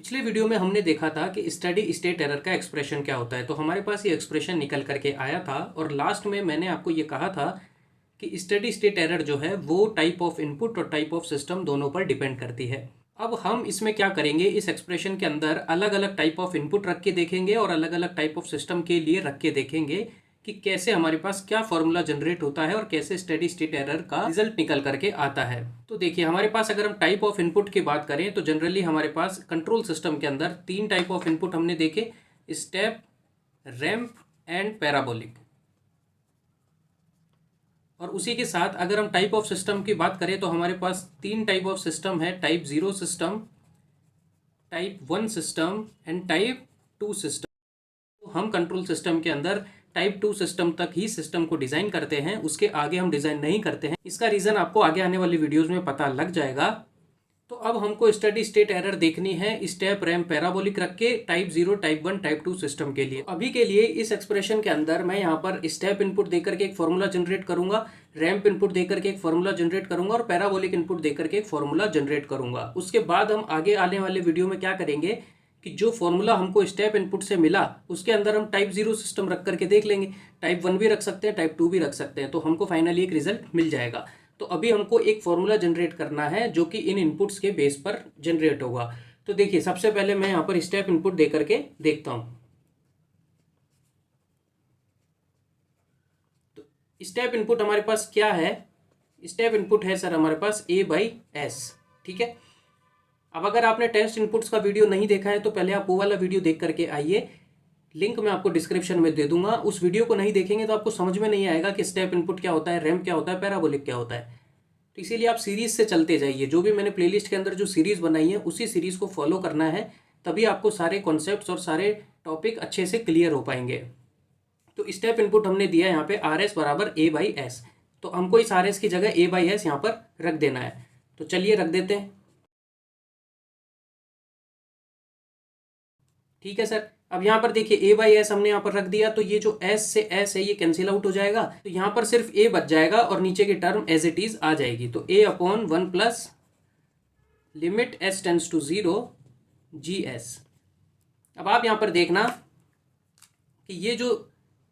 पिछले वीडियो में हमने देखा था कि स्टेडी स्टेट एरर का एक्सप्रेशन क्या होता है। तो हमारे पास ये एक्सप्रेशन निकल करके आया था और लास्ट में मैंने आपको ये कहा था कि स्टेडी स्टेट एरर जो है वो टाइप ऑफ इनपुट और टाइप ऑफ सिस्टम दोनों पर डिपेंड करती है। अब हम इसमें क्या करेंगे, इस एक्सप्रेशन के अंदर अलग अलग टाइप ऑफ इनपुट रख के देखेंगे और अलग अलग टाइप ऑफ सिस्टम के लिए रख के देखेंगे कि कैसे हमारे पास क्या फॉर्मूला जनरेट होता है और कैसे स्टेडी स्टेट एरर का रिजल्ट निकल करके आता है। तो देखिए, हमारे पास अगर हम टाइप ऑफ इनपुट की बात करें तो जनरली हमारे पास कंट्रोल सिस्टम के अंदर तीन टाइप ऑफ इनपुट हमने देखे, स्टेप, रैंप एंड पैराबोलिक। और उसी के साथ अगर हम टाइप ऑफ सिस्टम की बात करें तो हमारे पास तीन टाइप ऑफ सिस्टम है, type 0 system, type 1 system and type 2 system. तो हम कंट्रोल सिस्टम के अंदर टाइप 2 सिस्टम तक ही सिस्टम को डिज़ाइन करते हैं, उसके आगे हम डिज़ाइन नहीं करते हैं। इसका रीज़न आपको आगे आने वाली वीडियोज़ में पता लग जाएगा। तो अब हमको स्टेडी स्टेट एरर देखनी है स्टेप, रैंप, पैराबोलिक रख के टाइप 0, टाइप 1, टाइप 2 सिस्टम के लिए। अभी के लिए इस एक्सप्रेशन के अंदर मैं यहाँ पर स्टेप इनपुट देकर के एक फॉर्मूला जनरेट करूंगा, रैंप इनपुट देकर के एक फॉर्मूला जनरेट करूंगा और पैराबोलिक इनपुट देकर के एक फॉर्मूला जनरेट करूंगा। उसके बाद हम आगे आने वाले वीडियो में क्या करेंगे कि जो फॉर्मूला हमको स्टेप इनपुट से मिला उसके अंदर हम टाइप 0 सिस्टम रख करके देख लेंगे, टाइप 1 भी रख सकते हैं, टाइप 2 भी रख सकते हैं, तो हमको फाइनली एक रिजल्ट मिल जाएगा। तो अभी हमको एक फॉर्मूला जनरेट करना है जो कि इन इनपुट्स के बेस पर जनरेट होगा। तो देखिए, सबसे पहले मैं यहाँ पर स्टेप इनपुट दे करके देखता हूँ। तो स्टेप इनपुट हमारे पास क्या है? स्टेप इनपुट है सर हमारे पास A/S। ठीक है। अब अगर आपने टेस्ट इनपुट्स का वीडियो नहीं देखा है तो पहले आप वो वाला वीडियो देख करके आइए, लिंक मैं आपको डिस्क्रिप्शन में दे दूंगा। उस वीडियो को नहीं देखेंगे तो आपको समझ में नहीं आएगा कि स्टेप इनपुट क्या होता है, रैंप क्या होता है, पैराबोलिक क्या होता है। तो इसीलिए आप सीरीज से चलते जाइए, जो भी मैंने प्लेलिस्ट के अंदर जो सीरीज बनाई है उसी सीरीज को फॉलो करना है, तभी आपको सारे कॉन्सेप्ट्स और सारे टॉपिक अच्छे से क्लियर हो पाएंगे। तो स्टेप इनपुट हमने दिया यहाँ पे RS बराबर A/S, तो हमको इस RS की जगह A/S यहाँ पर रख देना है। तो चलिए रख देते हैं। ठीक है सर। अब यहाँ पर देखिए A/S हमने यहाँ पर रख दिया, तो ये जो S से S है ये कैंसिल आउट हो जाएगा, तो यहाँ पर सिर्फ A बच जाएगा और नीचे की टर्म एज इट इज आ जाएगी। तो A/1 plus limit S tends to 0 GS। अब आप यहाँ पर देखना कि ये जो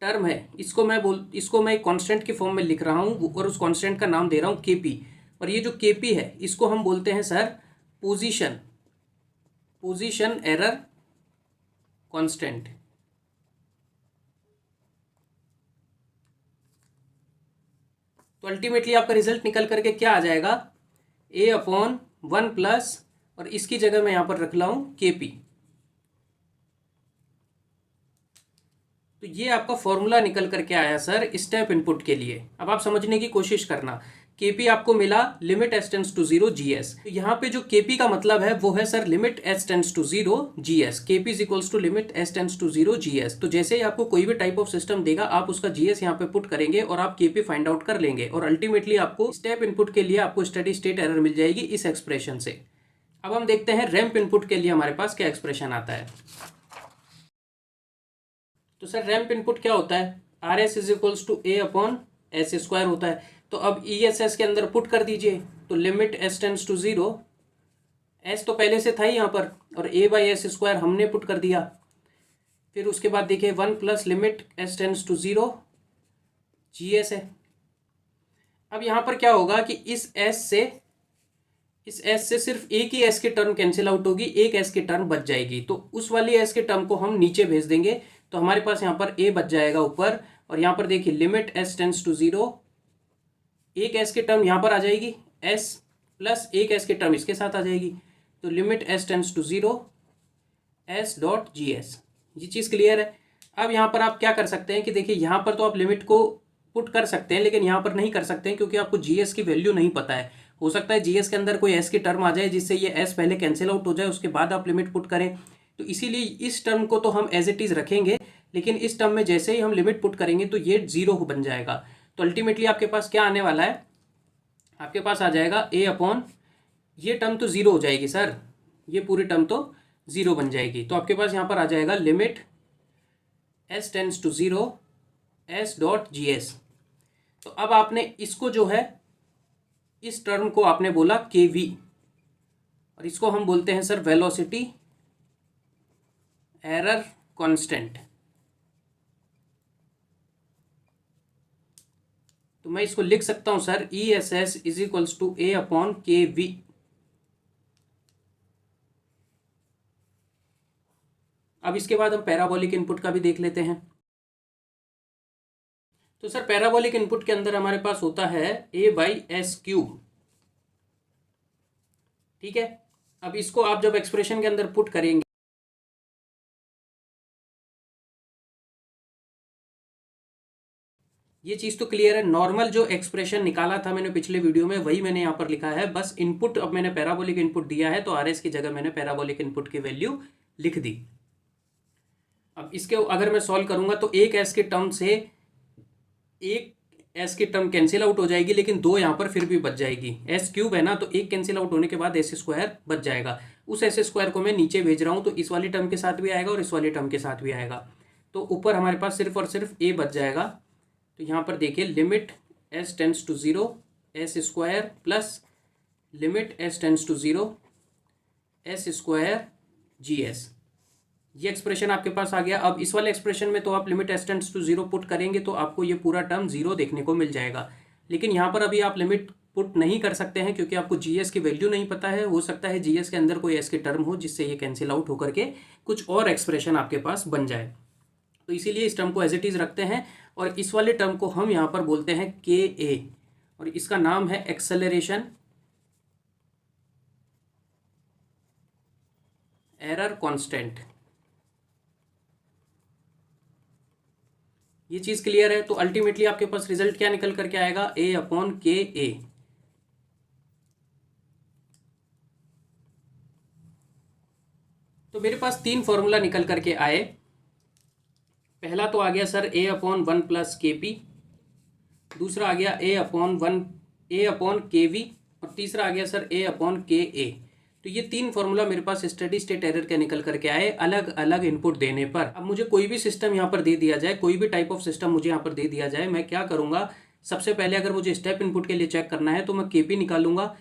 टर्म है इसको मैं एक कांस्टेंट की फॉर्म में लिख रहा हूँ और उस कांस्टेंट का नाम दे रहा हूँ KP। और ये जो KP है इसको हम बोलते हैं सर पोजीशन एरर कांस्टेंट। तो अल्टीमेटली आपका रिजल्ट निकल करके क्या आ जाएगा? A/1 प्लस, और इसकी जगह मैं यहां पर रख रहा हूं KP। तो ये आपका फॉर्मूला निकल करके आया सर स्टेप इनपुट के लिए। अब आप समझने की कोशिश करना, KP आपको मिला limit S tends to 0 GS। तो यहाँ पे जो KP का मतलब है वो है sir limit S tends to 0 GS। KP is equals to limit S tends to 0 GS। तो जैसे ही आपको कोई भी टाइप ऑफ सिस्टम देगा आप उसका GS यहाँ पे पुट करेंगे और आप KP फाइंड आउट कर लेंगे और अल्टीमेटली आपको स्टेप इनपुट के लिए आपको स्टेडी स्टेट एरर मिल जाएगी इस एक्सप्रेशन से। अब हम देखते हैं रैंप इनपुट के लिए हमारे पास क्या एक्सप्रेशन आता है। तो सर रैंप इनपुट क्या होता है? RS is equals to A/S² होता है। तो अब ESS के अंदर पुट कर दीजिए, तो limit S tends to 0, S तो पहले से था ही यहाँ पर, और A/S² हमने पुट कर दिया। फिर उसके बाद देखिए 1 plus limit S tends to 0 GS है। अब यहाँ पर क्या होगा कि इस S से सिर्फ एक ही S की टर्म कैंसिल आउट होगी, एक S की टर्म बच जाएगी। तो उस वाली S के टर्म को हम नीचे भेज देंगे, तो हमारे पास यहाँ पर A बच जाएगा ऊपर। और यहाँ पर देखिए लिमिट S टेंड्स टू 0, एक S की टर्म यहाँ पर आ जाएगी, S प्लस एक S की टर्म इसके साथ आ जाएगी, तो limit S tends to 0 S dot GS। ये चीज़ क्लियर है। अब यहाँ पर आप क्या कर सकते हैं कि देखिए यहाँ पर तो आप लिमिट को पुट कर सकते हैं, लेकिन यहाँ पर नहीं कर सकते हैं क्योंकि आपको GS की वैल्यू नहीं पता है। हो सकता है GS के अंदर कोई S की टर्म आ जाए जिससे ये S पहले कैंसिल आउट हो जाए, उसके बाद आप लिमिट पुट करें। तो इसीलिए इस टर्म को तो हम एज इट इज़ रखेंगे, लेकिन इस टर्म में जैसे ही हम लिमिट पुट करेंगे तो ये 0 बन जाएगा। तो अल्टीमेटली आपके पास क्या आने वाला है? आपके पास आ जाएगा A/, ये टर्म तो 0 हो जाएगी सर, ये पूरी टर्म तो 0 बन जाएगी। तो आपके पास यहाँ पर आ जाएगा limit S tends to 0 S dot GS। तो अब आपने इसको जो है, इस टर्म को आपने बोला KV, और इसको हम बोलते हैं सर वेलोसिटी एरर कांस्टेंट। तो मैं इसको लिख सकता हूं sir ESS is equals to A/KV। अब इसके बाद हम पैराबोलिक इनपुट का भी देख लेते हैं। तो सर पैराबोलिक इनपुट के अंदर हमारे पास होता है A/S³। ठीक है, अब इसको आप जब एक्सप्रेशन के अंदर पुट करेंगे, ये चीज़ तो क्लियर है। नॉर्मल जो एक्सप्रेशन निकाला था मैंने पिछले वीडियो में, वही मैंने यहाँ पर लिखा है। बस इनपुट अब मैंने पैराबोलिक इनपुट दिया है, तो RS की जगह मैंने पैराबोलिक इनपुट की वैल्यू लिख दी। अब इसके अगर मैं सॉल्व करूंगा तो एक एस के टर्म से एक एस की टर्म कैंसिल आउट हो जाएगी, लेकिन दो यहाँ पर फिर भी बच जाएगी। S³ है ना, तो एक कैंसिल आउट होने के बाद S² बच जाएगा। उस S² को मैं नीचे भेज रहा हूँ, तो इस वाली टर्म के साथ भी आएगा और इस वाली टर्म के साथ भी आएगा। तो ऊपर हमारे पास सिर्फ और सिर्फ A बच जाएगा। तो यहाँ पर देखिए limit S tends to 0 S² plus limit S tends to 0 S² GS। ये एक्सप्रेशन आपके पास आ गया। अब इस वाले एक्सप्रेशन में तो आप limit S tends to 0 put करेंगे तो आपको ये पूरा टर्म 0 देखने को मिल जाएगा। लेकिन यहाँ पर अभी आप लिमिट पुट नहीं कर सकते हैं, क्योंकि आपको GS की वैल्यू नहीं पता है। हो सकता है GS के अंदर कोई S की टर्म हो जिससे ये कैंसिल आउट होकर के कुछ और एक्सप्रेशन आपके पास बन जाए। तो इसीलिए इस टर्म को एज इट इज़ रखते हैं और इस वाले टर्म को हम यहाँ पर बोलते हैं KA, और इसका नाम है एक्सेलरेशन एरर कांस्टेंट। ये चीज़ क्लियर है। तो अल्टीमेटली आपके पास रिजल्ट क्या निकल करके आएगा, A/KA। तो मेरे पास तीन फॉर्मूला निकल करके आए। पहला तो आ गया सर A/1 प्लस KP, दूसरा आ गया A/KV और तीसरा आ गया सर A/KA। तो ये तीन फॉर्मूला मेरे पास स्टेडी स्टेट एरर के निकल करके आए अलग अलग इनपुट देने पर। अब मुझे कोई भी सिस्टम यहाँ पर दे दिया जाए, कोई भी टाइप ऑफ सिस्टम मुझे यहाँ पर दे दिया जाए, मैं क्या करूँगा, सबसे पहले अगर मुझे स्टेप इनपुट के लिए चेक करना है तो मैं KP निकालूंगा।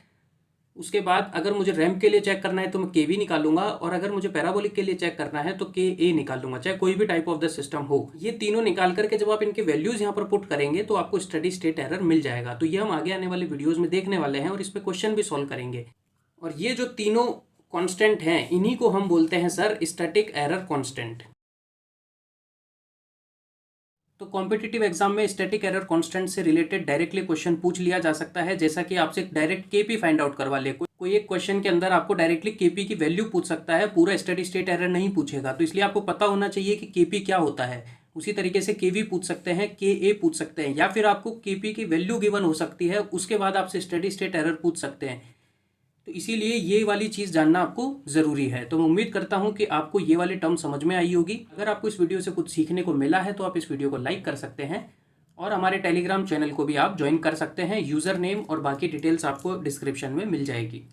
उसके बाद अगर मुझे रैंप के लिए चेक करना है तो मैं KV निकालूंगा, और अगर मुझे पैराबोलिक के लिए चेक करना है तो KA निकालूंगा, चाहे कोई भी टाइप ऑफ द सिस्टम हो। ये तीनों निकाल करके जब आप इनके वैल्यूज यहाँ पर पुट करेंगे तो आपको स्टेडी स्टेट एरर मिल जाएगा। तो ये हम आगे आने वाले वीडियोज में देखने वाले हैं और इस पर क्वेश्चन भी सॉल्व करेंगे। और ये जो तीनों कांस्टेंट हैं, इन्हीं को हम बोलते हैं सर स्टैटिक एरर कांस्टेंट। तो कॉम्पिटिटिव एग्जाम में स्टैटिक एरर कांस्टेंट से रिलेटेड डायरेक्टली क्वेश्चन पूछ लिया जा सकता है, जैसा कि आपसे डायरेक्ट KP फाइंड आउट करवा ले। कोई एक क्वेश्चन के अंदर आपको डायरेक्टली KP की वैल्यू पूछ सकता है, पूरा स्टेडी स्टेट एरर नहीं पूछेगा। तो इसलिए आपको पता होना चाहिए कि KP क्या होता है। उसी तरीके से KV पूछ सकते हैं, KA पूछ सकते हैं, या फिर आपको KP की वैल्यू गिवन हो सकती है, उसके बाद आपसे स्टेडी स्टेट एरर पूछ सकते हैं। तो इसीलिए ये वाली चीज़ जानना आपको ज़रूरी है। तो मैं उम्मीद करता हूँ कि आपको ये वाली टर्म समझ में आई होगी। अगर आपको इस वीडियो से कुछ सीखने को मिला है तो आप इस वीडियो को लाइक कर सकते हैं और हमारे टेलीग्राम चैनल को भी आप ज्वाइन कर सकते हैं। यूज़र नेम और बाकी डिटेल्स आपको डिस्क्रिप्शन में मिल जाएगी।